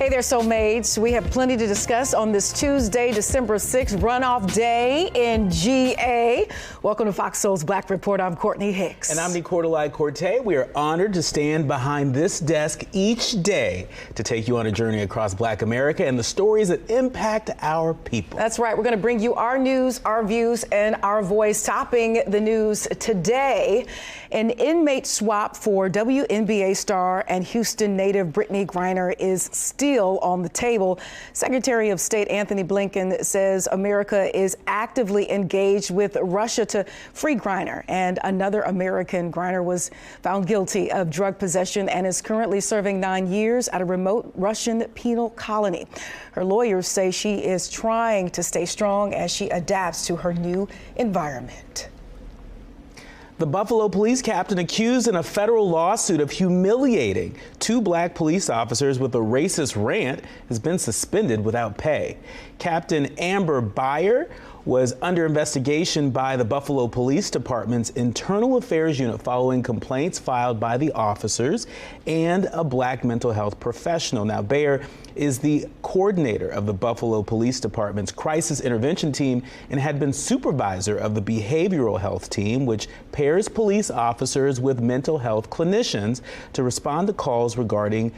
Hey there, soulmates. We have plenty to discuss on this Tuesday, December 6th, runoff day in GA. Welcome to Fox Soul's Black Report. I'm Courtney Hicks. And I'm Nicordelai Corte. We are honored to stand behind this desk each day to take you on a journey across Black America and the stories that impact our people. That's right. We're going to bring you our news, our views, and our voice. Topping the news today, an inmate swap for WNBA star and Houston native Brittany Griner is still on the table. Secretary of State Anthony Blinken says America is actively engaged with Russia to free Griner. And another American, Griner, was found guilty of drug possession and is currently serving 9 years at a remote Russian penal colony. Her lawyers say she is trying to stay strong as she adapts to her new environment. The Buffalo police captain accused in a federal lawsuit of humiliating 2 black police officers with a racist rant has been suspended without pay. Captain Amber Beyer was under investigation by the Buffalo Police Department's Internal Affairs Unit following complaints filed by the officers and a black mental health professional. Now, Beyer is the coordinator of the Buffalo Police Department's crisis intervention team and had been supervisor of the behavioral health team, which pairs police officers with mental health clinicians to respond to calls regarding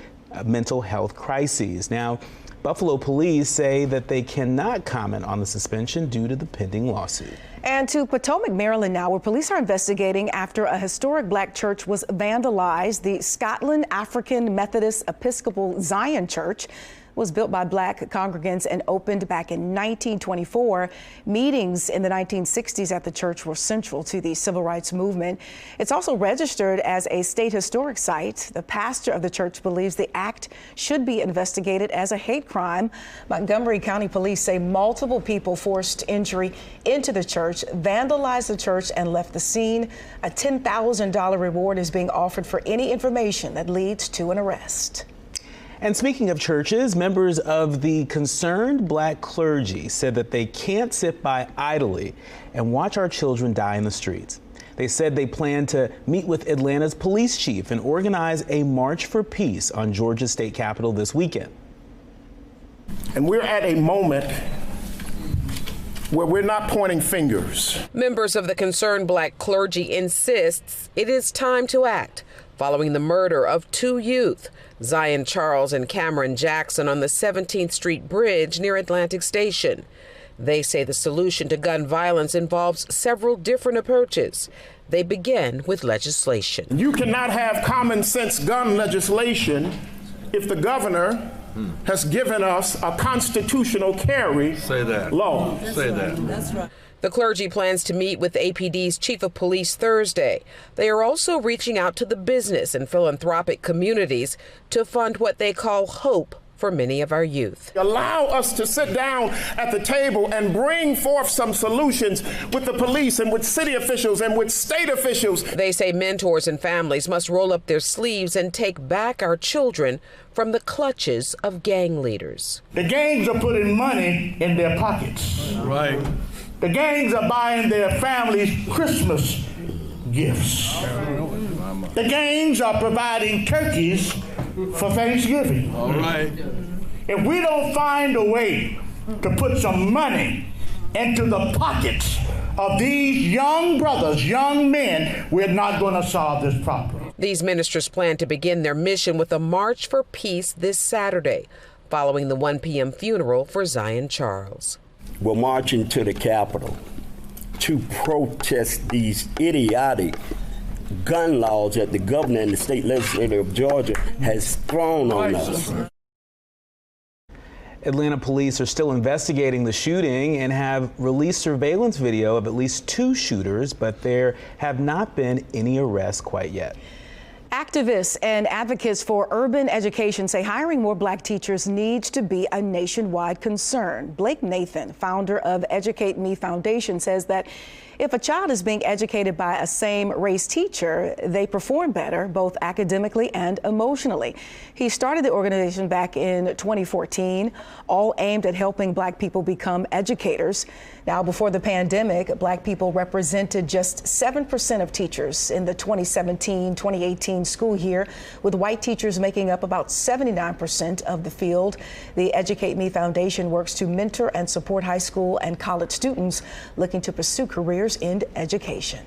mental health crises. Now, Buffalo police say that they cannot comment on the suspension due to the pending lawsuit. And to Potomac, Maryland now, where police are investigating after a historic black church was vandalized. The Scotland African Methodist Episcopal Zion Church was built by black congregants and opened back in 1924. Meetings in the 1960s at the church were central to the civil rights movement. It's also registered as a state historic site. The pastor of the church believes the act should be investigated as a hate crime. Montgomery County Police say multiple people forced entry into the church, vandalized the church, and left the scene. A $10,000 reward is being offered for any information that leads to an arrest. And speaking of churches, members of the concerned black clergy said that they can't sit by idly and watch our children die in the streets. They said they plan to meet with Atlanta's police chief and organize a March for Peace on Georgia's state capitol this weekend. And we're at a moment where we're not pointing fingers. Members of the concerned black clergy insists it is time to act following the murder of 2 youth, Zion Charles and Cameron Jackson, on the 17th Street Bridge near Atlantic Station. They say the solution to gun violence involves several different approaches. They begin with legislation. You cannot have common sense gun legislation if the governor has given us a constitutional carry law. Say that. That's right. The clergy plans to meet with APD's chief of police Thursday. They are also reaching out to the business and philanthropic communities to fund what they call hope for many of our youth. Allow us to sit down at the table and bring forth some solutions with the police and with city officials and with state officials. They say mentors and families must roll up their sleeves and take back our children from the clutches of gang leaders. The gangs are putting money in their pockets. Right. The gangs are buying their families Christmas gifts. The gangs are providing turkeys for Thanksgiving. All right. If we don't find a way to put some money into the pockets of these young brothers, young men, we're not going to solve this problem. These ministers plan to begin their mission with a March for Peace this Saturday, following the 1 p.m. funeral for Zion Charles. We're marching to the Capitol to protest these idiotic gun laws that the governor and the state legislature of Georgia has thrown on us. Atlanta police are still investigating the shooting and have released surveillance video of at least 2 shooters, but there have not been any arrests quite yet. Activists and advocates for urban education say hiring more black teachers needs to be a nationwide concern. Blake Nathan, founder of Educate Me Foundation, says that If a child is being educated by a same-race teacher, they perform better, both academically and emotionally. He started the organization back in 2014, all aimed at helping Black people become educators. Now, before the pandemic, Black people represented just 7% of teachers in the 2017-2018 school year, with white teachers making up about 79% of the field. The Educate Me Foundation works to mentor and support high school and college students looking to pursue careers in education.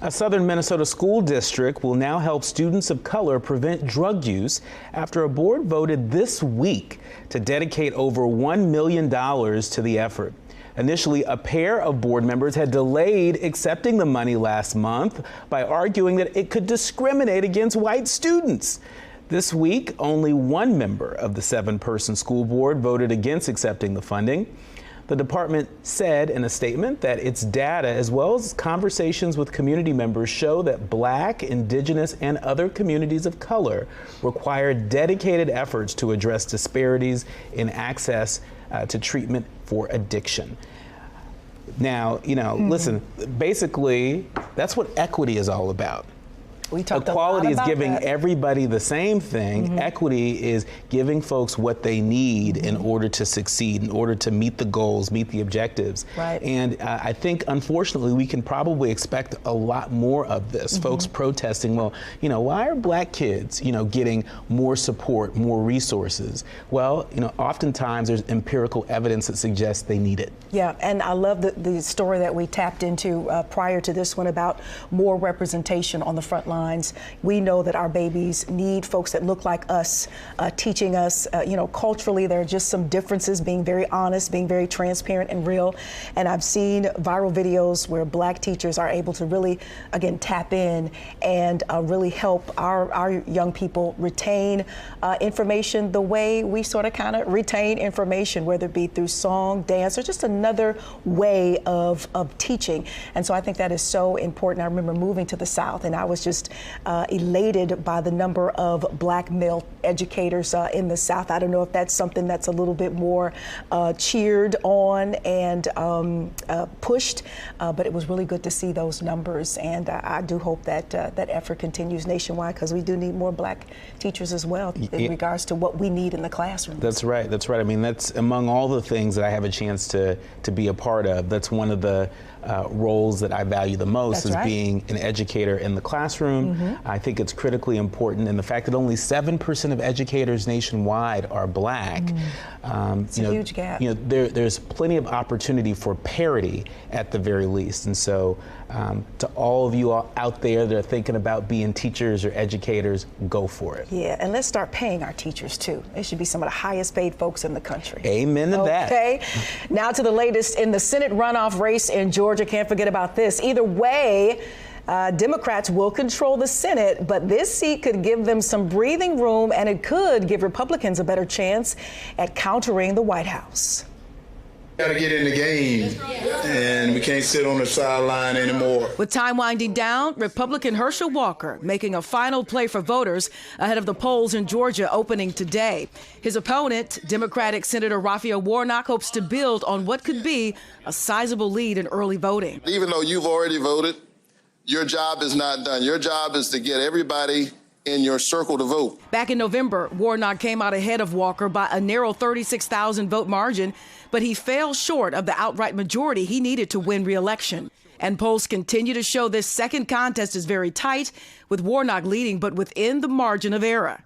A southern Minnesota school district will now help students of color prevent drug use after a board voted this week to dedicate over $1 million to the effort. Initially, a pair of board members had delayed accepting the money last month by arguing that it could discriminate against white students. This week, only one member of the 7-person school board voted against accepting the funding. The department said in a statement that its data, as well as conversations with community members, show that Black, Indigenous, and other communities of color require dedicated efforts to address disparities in access to treatment for addiction. Now, listen, basically, that's what equity is all about. We talked Equality is giving that. Everybody the same thing. Equity is giving folks what they need in order to succeed, in order to meet the goals, meet the objectives. Right. And I think, unfortunately, we can probably expect a lot more of this. Folks protesting, well, why are Black kids, getting more support, more resources? Well, oftentimes there's empirical evidence that suggests they need it. Yeah, and I love the story that we tapped into prior to this one about more representation on the front lines. We know that our babies need folks that look like us, teaching us, culturally there are just some differences, being very honest, being very transparent and real. And I've seen viral videos where Black teachers are able to really, again, tap in and really help our young people retain information the way we sort of kind of retain information, whether it be through song, dance, or just another way of teaching. And so I think that is so important. I remember moving to the South and I was just elated by the number of Black male educators in the South. I don't know if that's something that's a little bit more cheered on and pushed, but it was really good to see those numbers. And I do hope that that effort continues nationwide, because we do need more Black teachers as well in regards to what we need in the classroom. That's right. That's right. I mean, that's among all the things that I have a chance to be a part of. That's one of the roles that I value the most, is being an educator in the classroom. I think it's critically important, and the fact that only 7% of educators nationwide are Black. It's a huge gap. There's plenty of opportunity for parity at the very least. And so to all of you out there that are thinking about being teachers or educators, go for it. Yeah, and let's start paying our teachers too. They should be some of the highest paid folks in the country. Amen to that. Okay, now to the latest in the Senate runoff race in Georgia. Can't forget about this. Either way, Democrats will control the Senate, but this seat could give them some breathing room, and it could give Republicans a better chance at countering the White House. Got to get in the game, and we can't sit on the sideline anymore. With time winding down, Republican Herschel Walker making a final play for voters ahead of the polls in Georgia opening today. His opponent, Democratic Senator Raphael Warnock, hopes to build on what could be a sizable lead in early voting. Even though you've already voted, your job is not done. Your job is to get everybody in your circle to vote. Back in November, Warnock came out ahead of Walker by a narrow 36,000 vote margin, but he fell short of the outright majority he needed to win re-election. And polls continue to show this second contest is very tight, with Warnock leading, but within the margin of error.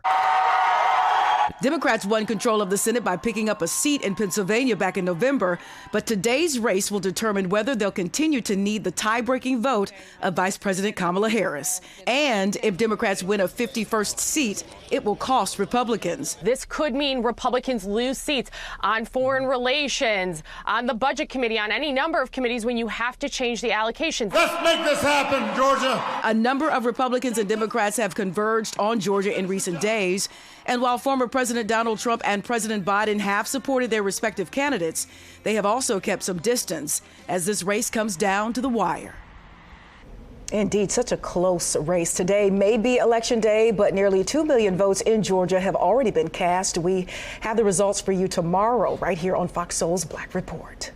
Democrats won control of the Senate by picking up a seat in Pennsylvania back in November, but today's race will determine whether they'll continue to need the tie-breaking vote of Vice President Kamala Harris. And if Democrats win a 51st seat, it will cost Republicans. This could mean Republicans lose seats on foreign relations, on the budget committee, on any number of committees when you have to change the allocations. Let's make this happen, Georgia. A number of Republicans and Democrats have converged on Georgia in recent days. And while former President Donald Trump and President Biden have supported their respective candidates, they have also kept some distance as this race comes down to the wire. Indeed, such a close race. Today may be Election Day, but nearly 2 million votes in Georgia have already been cast. We have the results for you tomorrow right here on Fox Soul's Black Report.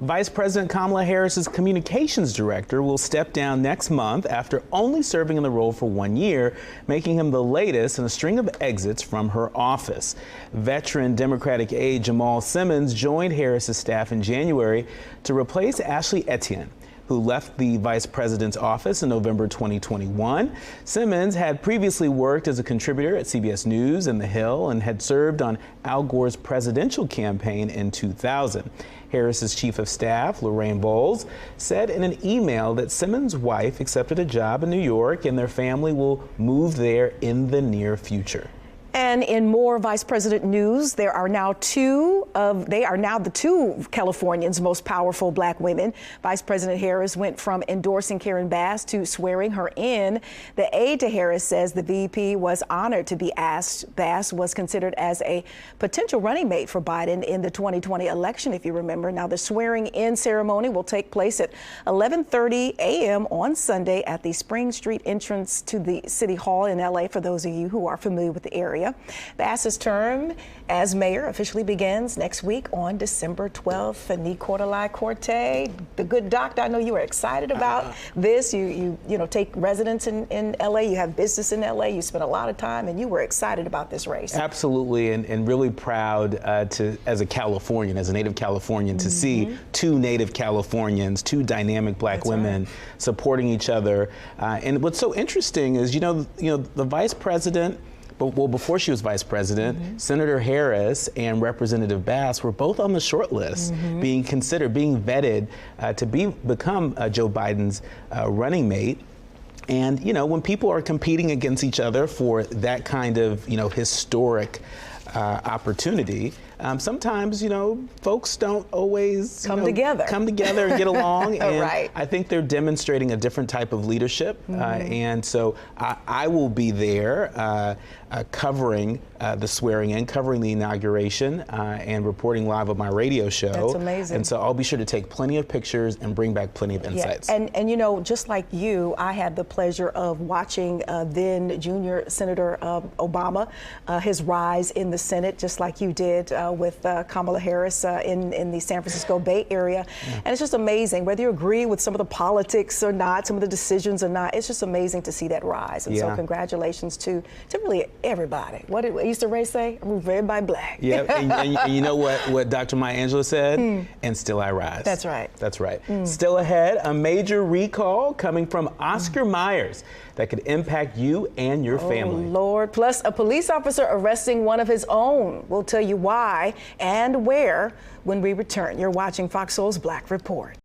Vice President Kamala Harris's communications director will step down next month after only serving in the role for 1 year, making him the latest in a string of exits from her office. Veteran Democratic aide Jamal Simmons joined Harris's staff in January to replace Ashley Etienne, who left the vice president's office in November 2021. Simmons had previously worked as a contributor at CBS News and The Hill and had served on Al Gore's presidential campaign in 2000. Harris's chief of staff, Lorraine Bowles, said in an email that Simmons' wife accepted a job in New York and their family will move there in the near future. And in more Vice President news, they are now the two Californians' most powerful black women. Vice President Harris went from endorsing Karen Bass to swearing her in. The aide to Harris says the VP was honored to be asked. Bass was considered as a potential running mate for Biden in the 2020 election, if you remember. Now, the swearing in ceremony will take place at 11:30 a.m. on Sunday at the Spring Street entrance to the City Hall in LA, for those of you who are familiar with the area. Bass's term as mayor officially begins next week on December 12th. And Nicolai Corte, the good doctor, I know you are excited about this. You take residence in LA, you have business in LA, you spent a lot of time, and you were excited about this race. Absolutely, and really proud as a Californian, as a native Californian, to see two native Californians, two dynamic black women supporting each other. And what's so interesting is, the vice president, well, before she was vice president, Senator Harris and Representative Bass were both on the short list, being considered, being vetted to become Joe Biden's running mate. And, when people are competing against each other for that kind of, historic opportunity, sometimes, folks don't always come together and get along. And Right. I think they're demonstrating a different type of leadership. And so I will be there covering the swearing in, covering the inauguration, and reporting live on my radio show. That's amazing. And so I'll be sure to take plenty of pictures and bring back plenty of insights. Yeah. And just like you, I had the pleasure of watching then Junior Senator Obama, his rise in the Senate, just like you did with Kamala Harris in the San Francisco Bay Area. And it's just amazing, whether you agree with some of the politics or not, some of the decisions or not, it's just amazing to see that rise. And so congratulations to really everybody. What did Issa Rae say? I'm for everybody black. Yeah, and you know what Dr. Maya Angelou said? And still I rise. That's right. That's right. Still ahead, a major recall coming from Oscar Myers that could impact you and your family. Lord. Plus, a police officer arresting one of his own. We'll tell you why and where when we return. You're watching Fox Soul's Black Report.